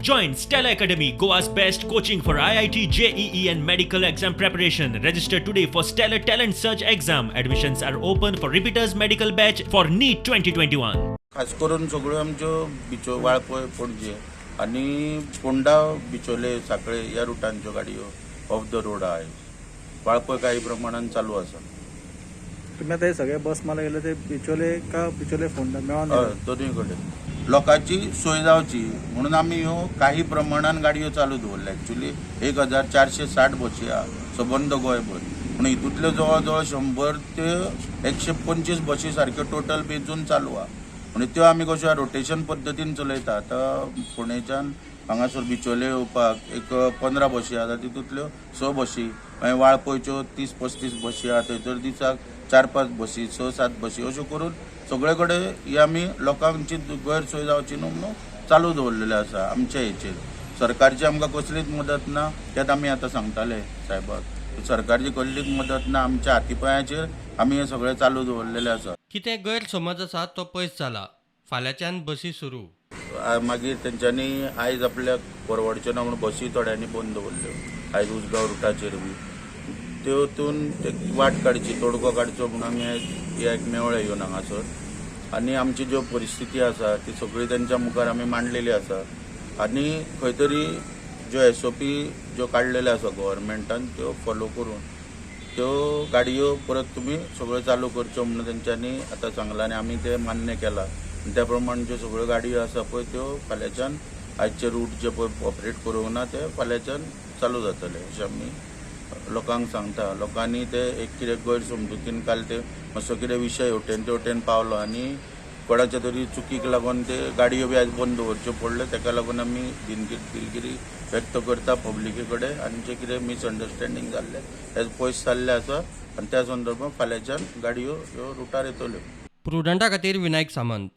Join Stella Academy, Goa's best coaching for IIT, JEE and medical exam preparation. Register today for Stellar Talent Search exam. Admissions are open for repeaters medical batch for NEET 2021. खास करून सगळ्यो आमच्यो बिचो वाळपय पणजे आनी फोंडा बिचोले साखळे ह्या रुटांच्यो गाडयो of the road आहे. वाळपय काही प्रमाणात चालू आसा. तुम्ही आता हे सगळे बस मला गेले ते बिचोले का बिचोले फोंडा मेळोन दोन्ही कडेन लोकांची सोय जावची म्हणून आमी ह्यो काही प्रमाणात गाडयो चालू दवरल्या. एक्चुअली 1460 बसी आहा सबंद गोंयभर, पूण हितूंतल्यो जवळ जवळ 100 ते 125 बसी सारक्यो टोटल बेजून चालू आहा. म्हणजे त्यो आमी कशें रोटेशन पद्दतीन चलयता. आतां पुणेच्यान हांगासर बिचोले येवपाक एक 15 बसी आसा, तितूंतल्यो 6 बसी, मागीर वाळपयच्यो 30-35 बसी आहा, थंयसर दिसाक 4-5 बसी, 6-7 बसी अश्यो करून सगळे कडेन ही आमी लोकांची गैरसोय जावची न्हू म्हणून चालू दवरलेले आसा. आमच्या हेचेर सरकारची आमकां कसलीच मदत ना, तेच आमी आतां सांगताले साहेबाक. सरकारची कसलीच मदत ना, आमच्या हातीपांयाचेर आमी हे सगळे चालू दवरलेले आसा. कितें गैरसमज आसा तो पयस जाला. फाल्यांच्यान बसी सुरू. मागीर तेंच्यांनी आयज आपल्याक परवडच्यो ना म्हणून बसी थोड्यांनी बंद दवरल्यो. आयज उसगांव रुटाचेर बी तेतून ते वाट काडची, तोडगो काडचो म्हणून आमी आयज एक मेवळे येवन हांगासर. आनी आमची ज्यो परिस्थिती आसा ती सगळी तेंच्या मुखार आमी मांडलेली आसा. आनी खंय तरी ज्यो SOP ज्यो काडलेल्यो आसा गव्हर्मेंटान त्यो फॉलो करून त्यो गाडयो परत तुमी सगळ्यो चालू करच्यो म्हणून तेंच्यांनी आतां सांगलां आनी आमी ते मान्य केलां. त्या प्रमाणे ज्यो सगळ्यो गाडयो आसा पळय त्यो फाल्यांच्यान आयचे रूट जे पळय ऑपरेट करूंक ना ते फाल्यांच्यान चालू जातले अशें आमी लोकांक सांगता. लोकांनी ते एक कितें गैरसमजुतीन काल ते मातसो कितें विशय हेवटेन तेवटेन पावलो आनी कोणाच्या तरी चुकीक लागून ते गाडयो बी आयज बंद दवरच्यो पडल्यो. ताका लागून आमी दिलगिरी व्यक्त करता पब्लिके कडेन. आनी जे कितें मिसअंडरस्टँडींग जाल्ले ते पयस जाल्ले आसा आनी त्या संदर्भात फाल्यांच्यान गाडयो ह्यो रुटार येतल्यो. प्रुडंटा खातीर विनायक सामंत.